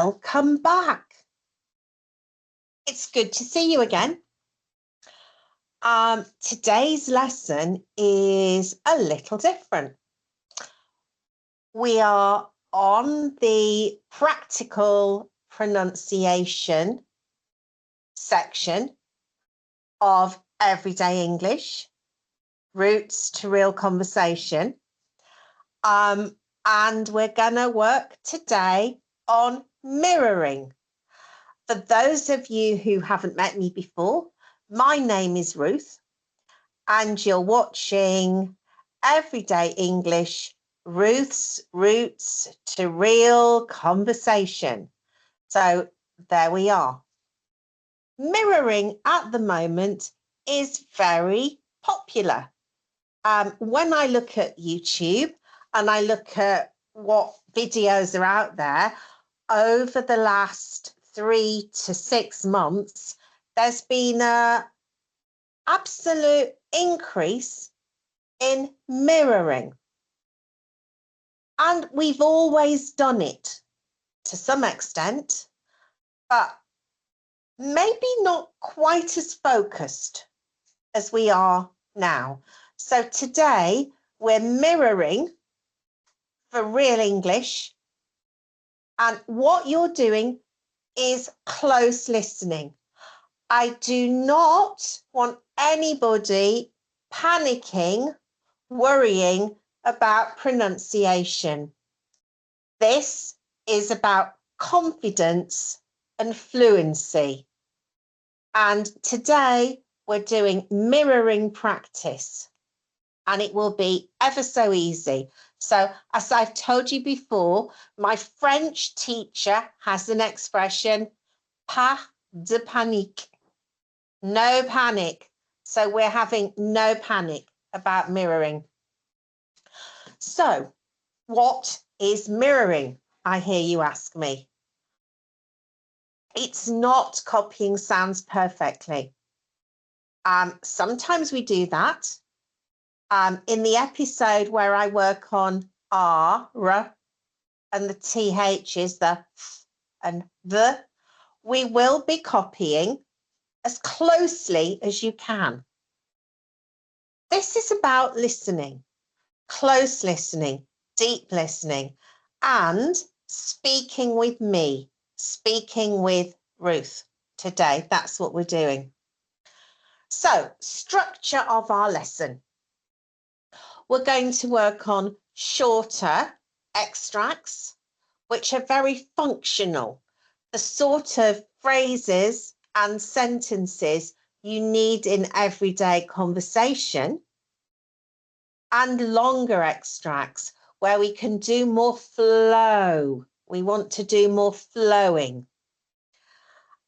welcome back. It's good to see you again. Today's lesson is a little different. We are on the practical pronunciation section of Everyday English, Roots to Real Conversation. And we're going to work today on mirroring. For those of you who haven't met me before, my name is Ruth, and you're watching Everyday English, Ruth's Roots to Real Conversation. So there we are. Mirroring at the moment is very popular. When I look at YouTube and I look at what videos are out there, over the last 3 to 6 months, there's been an absolute increase in mirroring. And we've always done it to some extent, but maybe not quite as focused as we are now. So today we're mirroring for real English, and what you're doing is close listening. I do not want anybody panicking, worrying about pronunciation. This is about confidence and fluency. And today we're doing mirroring practice, and it will be ever so easy. So as I've told you before, my French teacher has an expression, pas de panique, no panic. So we're having no panic about mirroring. So what is mirroring? I hear you ask me. It's not copying sounds perfectly. Sometimes we do that. In the episode where I work on R, and the TH is the F and the, we will be copying as closely as you can. This is about listening, close listening, deep listening, and speaking with me, speaking with Ruth today. That's what we're doing. So, structure of our lesson. We're going to work on shorter extracts, which are very functional, the sort of phrases and sentences you need in everyday conversation, and longer extracts where we can do more flow. We want to do more flowing.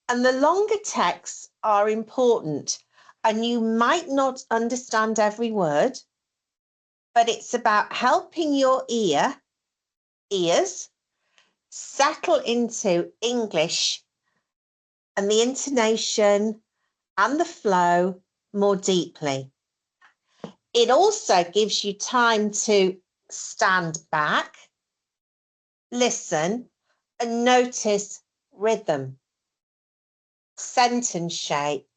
And the longer texts are important, and you might not understand every word, but it's about helping your ears settle into English and the intonation and the flow more deeply. It also gives you time to stand back, listen, and notice rhythm, sentence shape,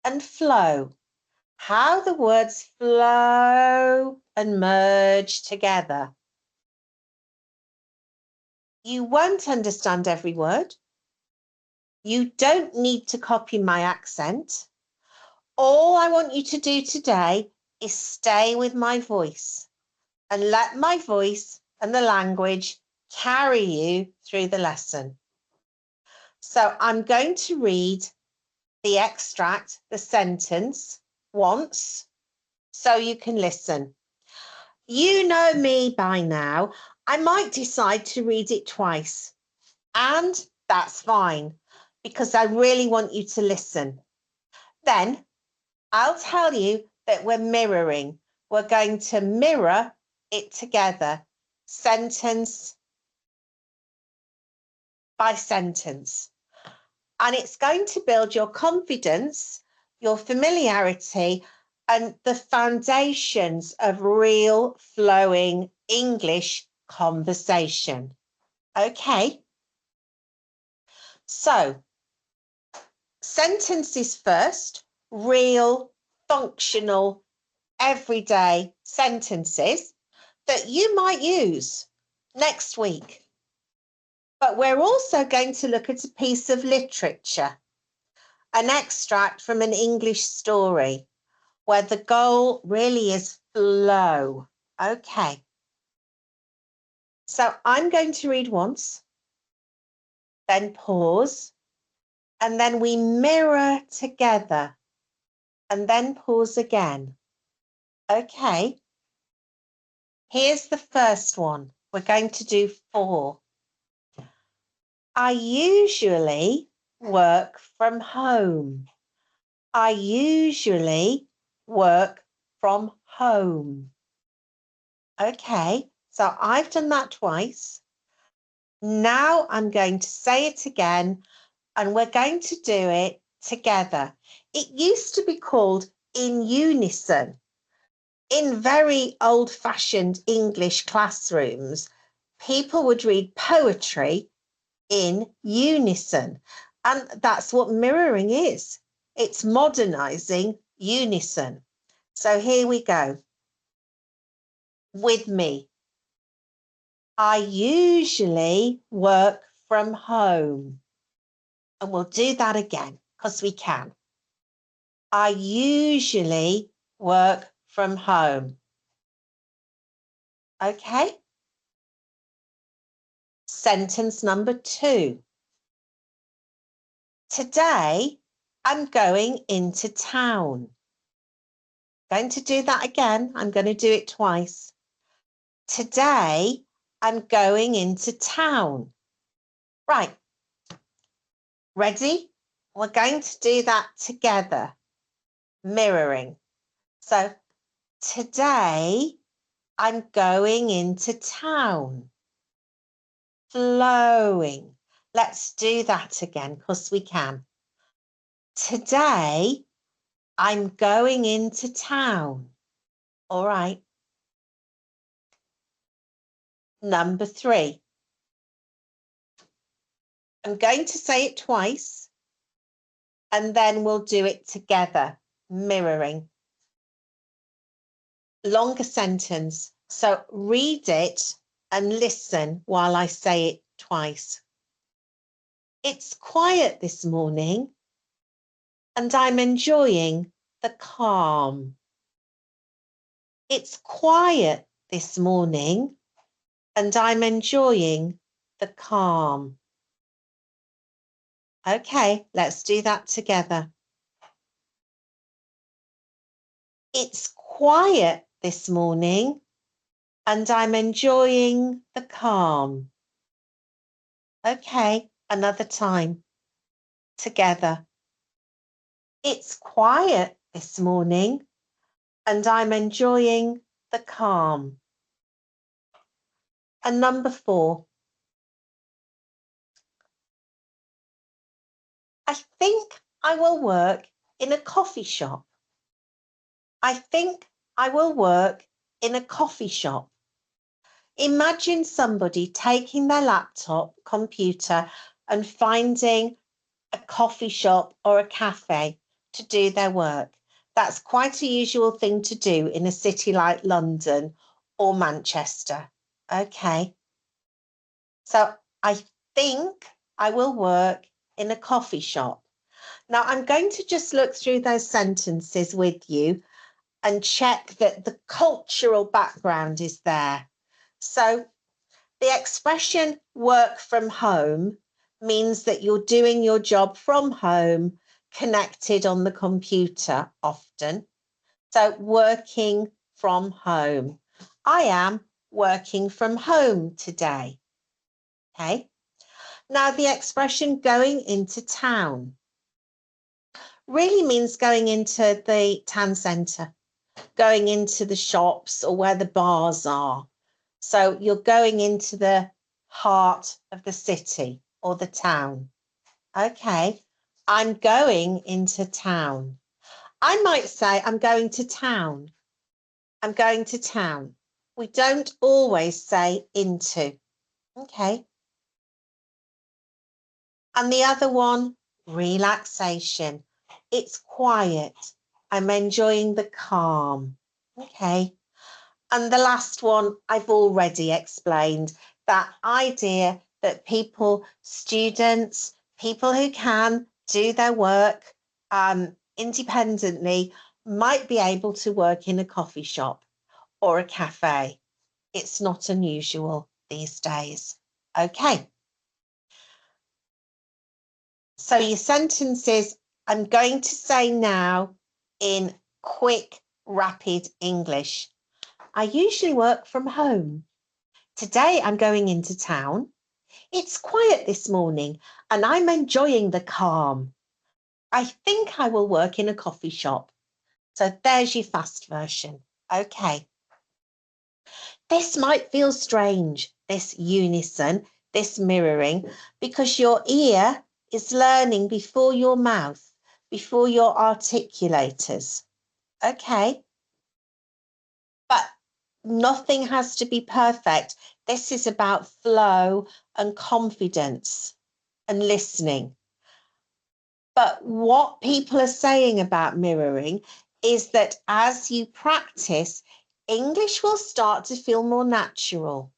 and flow. How the words flow and merge together. You won't understand every word. You don't need to copy my accent. All I want you to do today is stay with my voice and let my voice and the language carry you through the lesson. So I'm going to read the extract, the sentence, once, so you can listen. You know me by now. I might decide to read it twice, and that's fine, because I really want you to listen. Then I'll tell you that we're mirroring. We're going to mirror it together, sentence by sentence. And it's going to build your confidence, your familiarity, and the foundations of real flowing English conversation. Okay. So, sentences first, real, functional, everyday sentences that you might use next week. But we're also going to look at a piece of literature, an extract from an English story, where the goal really is flow. Okay. So I'm going to read once, then pause, and then we mirror together, and then pause again. Okay. Here's the first one. We're going to do 4. I usually work from home. I usually work from home. Okay, so I've done that twice. Now I'm going to say it again, and we're going to do it together. It used to be called in unison. In very old-fashioned English classrooms, people would read poetry in unison. And that's what mirroring is. It's modernizing unison. So here we go. With me. I usually work from home. And we'll do that again because we can. I usually work from home. Okay. Sentence number 2. Today, I'm going into town. Going to do that again. I'm going to do it twice. Today, I'm going into town. Right. Ready? We're going to do that together. Mirroring. So, today, I'm going into town. Flowing. Let's do that again because we can. Today, I'm going into town. All right. Number 3. I'm going to say it twice and then we'll do it together, mirroring. Longer sentence, so read it and listen while I say it twice. It's quiet this morning and I'm enjoying the calm. It's quiet this morning and I'm enjoying the calm. Okay, let's do that together. It's quiet this morning and I'm enjoying the calm. Okay, another time. Together. It's quiet this morning and I'm enjoying the calm. And number 4. I think I will work in a coffee shop. I think I will work in a coffee shop. Imagine somebody taking their laptop, computer, and finding a coffee shop or a cafe to do their work. That's quite a usual thing to do in a city like London or Manchester. Okay. So I think I will work in a coffee shop. Now I'm going to just look through those sentences with you and check that the cultural background is there. So the expression work from home means that you're doing your job from home, connected on the computer often. So working from home. I am working from home today. Okay. Now the expression going into town really means going into the town centre, going into the shops or where the bars are. So you're going into the heart of the city or the town. Okay, I'm going into town. I might say I'm going to town. I'm going to town. We don't always say into. Okay. And the other one, relaxation. It's quiet. I'm enjoying the calm. Okay. And the last one, I've already explained, that idea that people, students, people who can do their work independently might be able to work in a coffee shop or a cafe. It's not unusual these days. Okay. So your sentences, I'm going to say now in quick, rapid English. I usually work from home. Today I'm going into town. It's quiet this morning and I'm enjoying the calm. I think I will work in a coffee shop. So there's your fast version. Okay. This might feel strange, this unison, this mirroring, because your ear is learning before your mouth, before your articulators. Okay. But nothing has to be perfect. This is about flow and confidence and listening. But what people are saying about mirroring is that as you practice, English will start to feel more natural.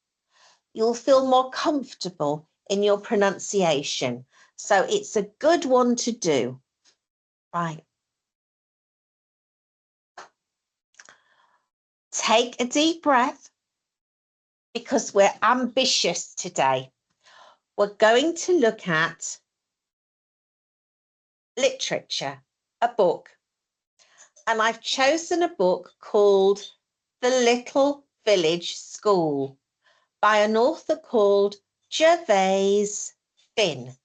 You'll feel more comfortable in your pronunciation. So it's a good one to do. Right. Take a deep breath because we're ambitious today. We're going to look at literature, a book. And I've chosen a book called The Little Village School by an author called Gervase Phinn.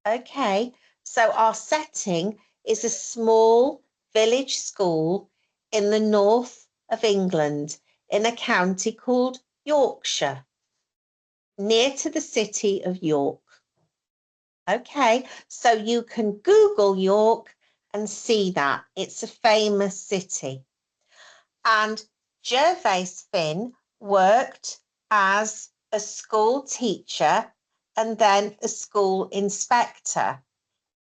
Okay, so our setting is a small village school in the north of England in a county called Yorkshire, near to the city of York. Okay, so you can Google York and see that. It's a famous city. And Gervase Phinn worked as a school teacher and then a school inspector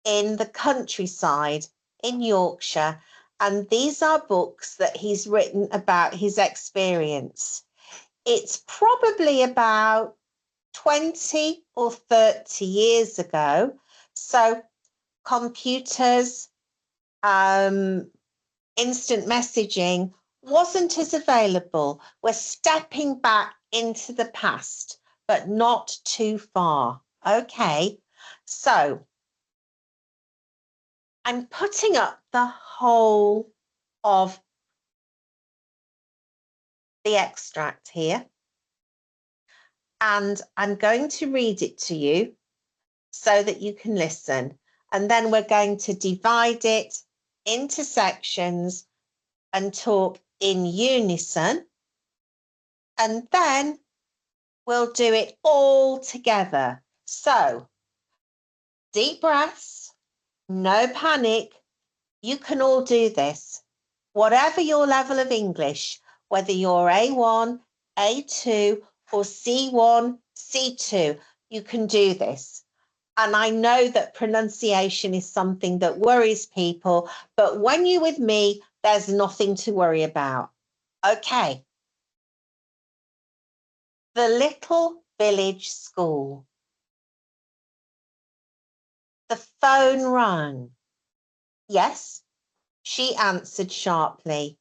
in the countryside in Yorkshire. And these are books that he's written about his experience. It's probably about 20 or 30 years ago. So computers, instant messaging wasn't as available. We're stepping back into the past, but not too far. Okay, so I'm putting up the whole of the extract here, and I'm going to read it to you so that you can listen. And then we're going to divide it into sections and talk in unison. And then we'll do it all together. So, deep breaths, no panic. You can all do this. Whatever your level of English, whether you're A1, A2, or C1, C2, you can do this. And I know that pronunciation is something that worries people, but when you're with me, there's nothing to worry about. Okay. The Little Village School. The phone rang. Yes, she answered sharply.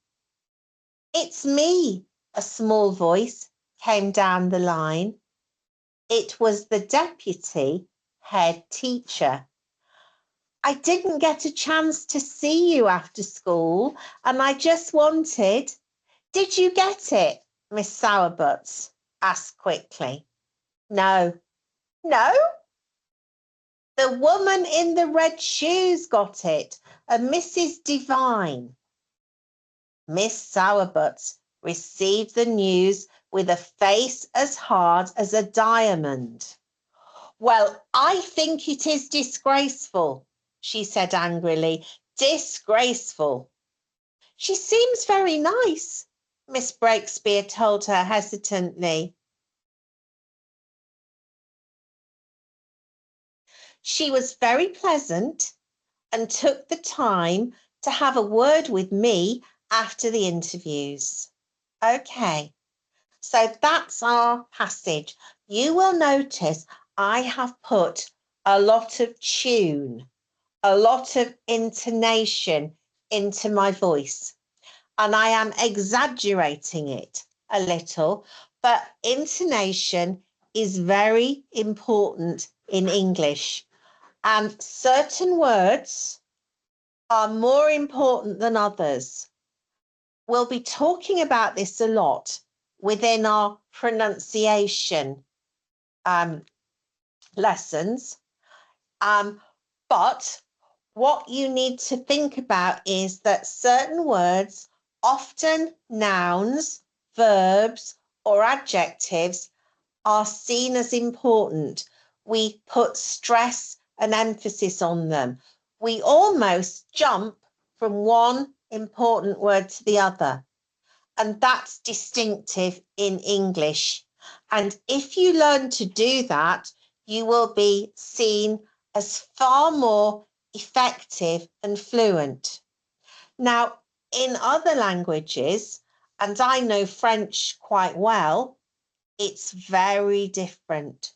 It's me, a small voice came down the line. It was the deputy head teacher. I didn't get a chance to see you after school, and I just wanted. Did you get it? Miss Sourbutt asked quickly. No. No? The woman in the red shoes got it, a Mrs. Devine. Miss Sourbutt received the news with a face as hard as a diamond. Well, I think it is disgraceful, she said angrily. Disgraceful. She seems very nice, Miss Breakspear told her hesitantly. She was very pleasant and took the time to have a word with me after the interviews. Okay, so that's our passage. You will notice I have put a lot of tune, a lot of intonation into my voice, and I am exaggerating it a little, but intonation is very important in English, and certain words are more important than others. We'll be talking about this a lot within our pronunciation lessons. But what you need to think about is that certain words, often nouns, verbs, or adjectives, are seen as important. We put stress and emphasis on them. We almost jump from one important word to the other, and that's distinctive in English. And if you learn to do that, you will be seen as far more effective and fluent. Now, in other languages, and I know French quite well, it's very different.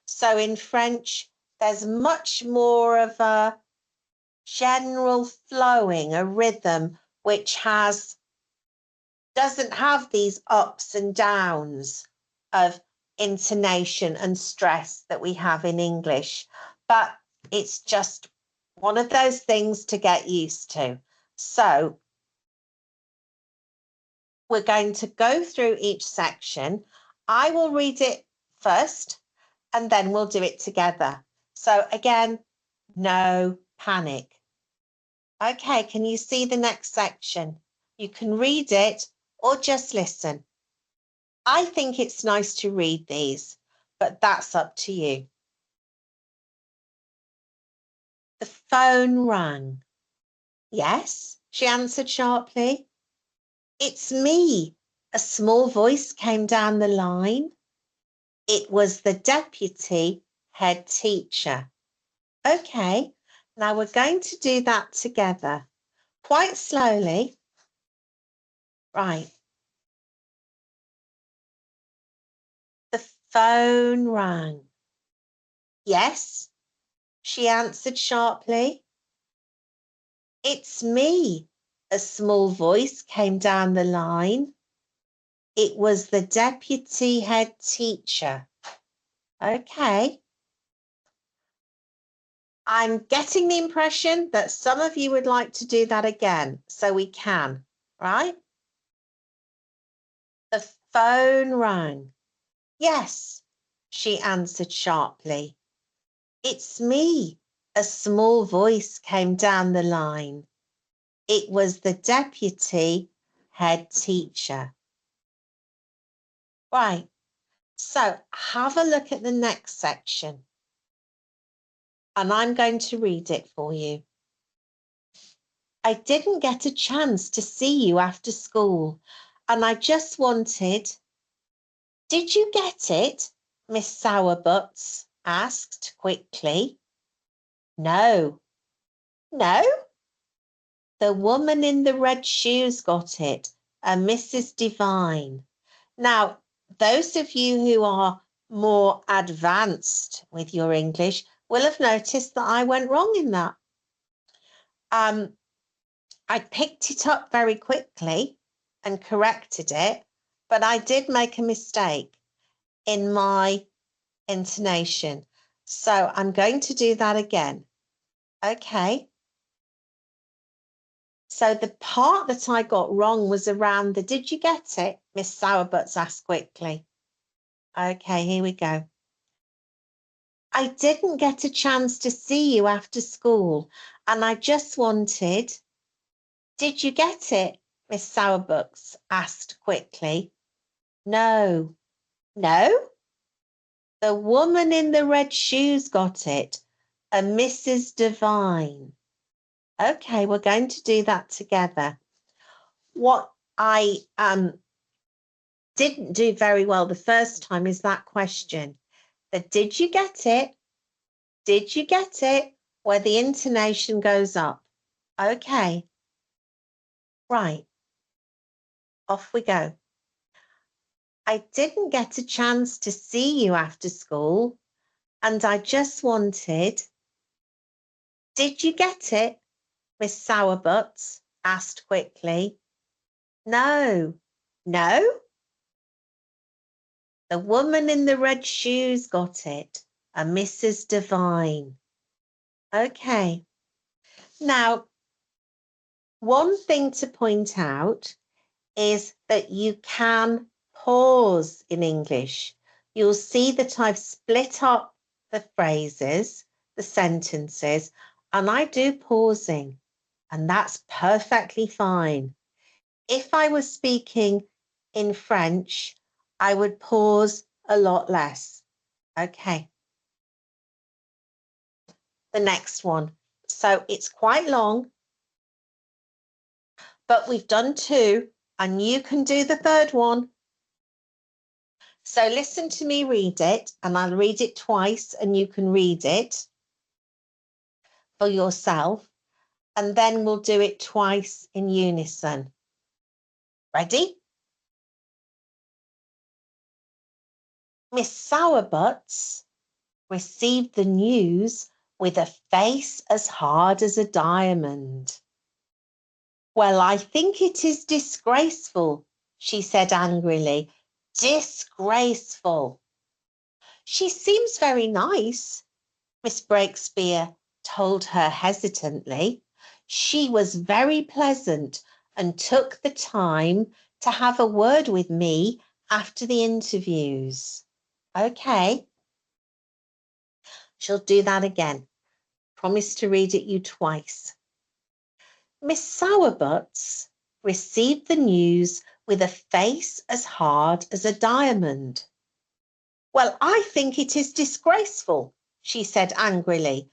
So in French, there's much more of a general flowing, a rhythm, which doesn't have these ups and downs of intonation and stress that we have in English. But it's just one of those things to get used to. So we're going to go through each section. I will read it first, and then we'll do it together. So again, no panic. Okay, can you see the next section? You can read it or just listen. I think it's nice to read these, but that's up to you. The phone rang. Yes, she answered sharply. It's me. A small voice came down the line. It was the deputy head teacher. Okay, now we're going to do that together, quite slowly. Right. The phone rang. Yes, she answered sharply. It's me. A small voice came down the line. It was the deputy head teacher. Okay. I'm getting the impression that some of you would like to do that again, so we can, right? The phone rang. Yes, she answered sharply. It's me. A small voice came down the line. It was the deputy head teacher. Right, so have a look at the next section, and I'm going to read it for you. I didn't get a chance to see you after school, and I just wanted... Did you get it? Miss Sourbuts asked quickly. No. No? The woman in the red shoes got it, a Mrs. Devine. Now, those of you who are more advanced with your English will have noticed that I went wrong in that. I picked it up very quickly and corrected it, but I did make a mistake in my intonation. So I'm going to do that again. Okay. So the part that I got wrong was around the did you get it? Miss Sourbuts asked quickly. Okay, here we go. I didn't get a chance to see you after school, and I just wanted... Did you get it? Miss Sourbuts asked quickly. No. No? The woman in the red shoes got it, a Mrs. Devine. Okay, we're going to do that together. What I didn't do very well the first time is that question. The did you get it? Did you get it? Where the intonation goes up. Okay. Right. Off we go. I didn't get a chance to see you after school, and I just wanted. Did you get it? Miss Sourbutt asked quickly. No. No? The woman in the red shoes got it, a Mrs. Devine. Okay. Now, one thing to point out is that you can pause in English. You'll see that I've split up the phrases, the sentences, and I do pausing, and that's perfectly fine. If I was speaking in French, I would pause a lot less. Okay. The next one. So it's quite long, but we've done two, and you can do the third one. So listen to me read it, and I'll read it twice, and you can read it for yourself, and then we'll do it twice in unison. Ready? Miss Sourbutt received the news with a face as hard as a diamond. Well, I think it is disgraceful, she said angrily. Disgraceful. She seems very nice, Miss Breakspear told her hesitantly. She was very pleasant and took the time to have a word with me after the interviews. Okay. She'll do that again. Promise to read it you twice. Miss Sourbutt received the news with a face as hard as a diamond. Well, I think it is disgraceful, she said angrily.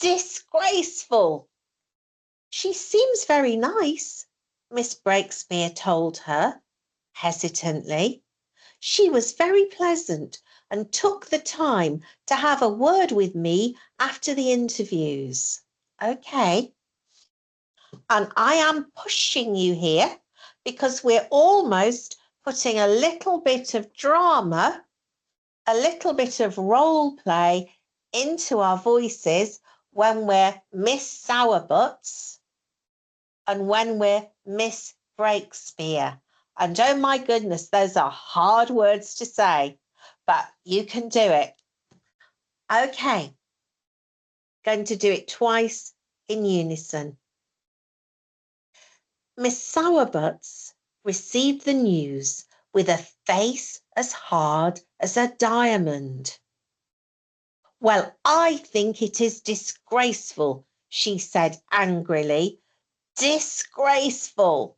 Disgraceful. She seems very nice, Miss Breakspear told her hesitantly. She was very pleasant and took the time to have a word with me after the interviews. Okay. And I am pushing you here because we're almost putting a little bit of drama, a little bit of role play into our voices when we're Miss Sourbutt and when we're Miss Breakspear. And oh my goodness, those are hard words to say, but you can do it. Okay, going to do it twice in unison. Miss Sourbutt received the news with a face as hard as a diamond. Well, I think it is disgraceful, she said angrily. Disgraceful.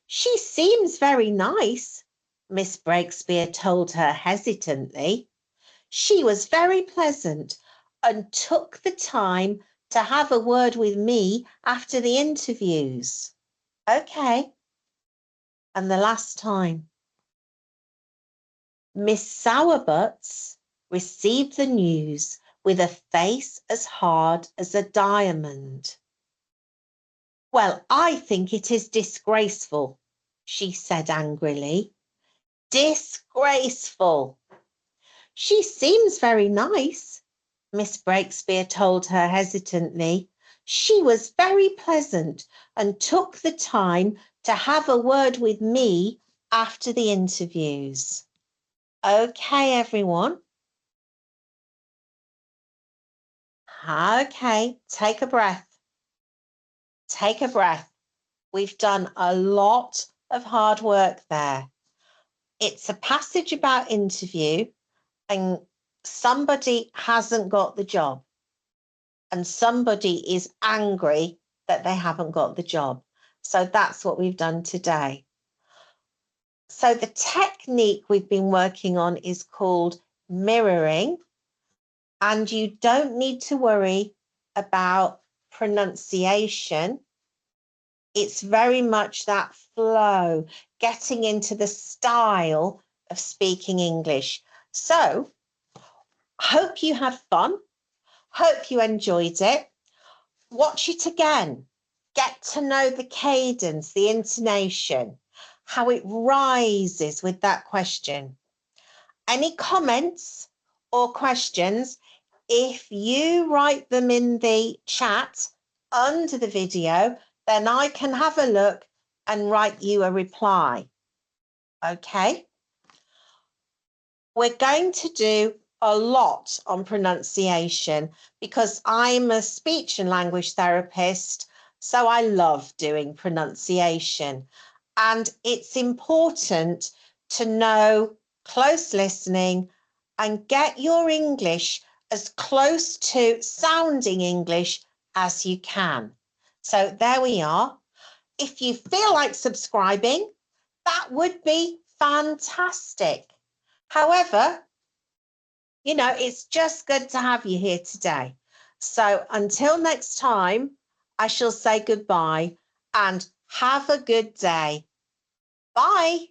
She seems very nice, Miss Breakspear told her hesitantly. She was very pleasant and took the time to have a word with me after the interviews. Okay. And the last time. Miss Sourbutt received the news with a face as hard as a diamond. Well, I think it is disgraceful, she said angrily. Disgraceful. She seems very nice, Miss Breakspear told her hesitantly. She was very pleasant and took the time to have a word with me after the interviews. Okay, everyone. Okay, take a breath. Take a breath. We've done a lot of hard work there. It's a passage about interview, and somebody hasn't got the job, and somebody is angry that they haven't got the job. So that's what we've done today. So the technique we've been working on is called mirroring, and you don't need to worry about pronunciation. It's very much that flow, getting into the style of speaking English. So, hope you had fun. Hope you enjoyed it. Watch it again. Get to know the cadence, the intonation, how it rises with that question. Any comments or questions, if you write them in the chat under the video, then I can have a look and write you a reply. Okay? We're going to do a lot on pronunciation because I'm a speech and language therapist, so I love doing pronunciation. And it's important to know close listening and get your English as close to sounding English as you can. So there we are. If you feel like subscribing, that would be fantastic. However, you know, it's just good to have you here today. So until next time, I shall say goodbye and have a good day. Bye.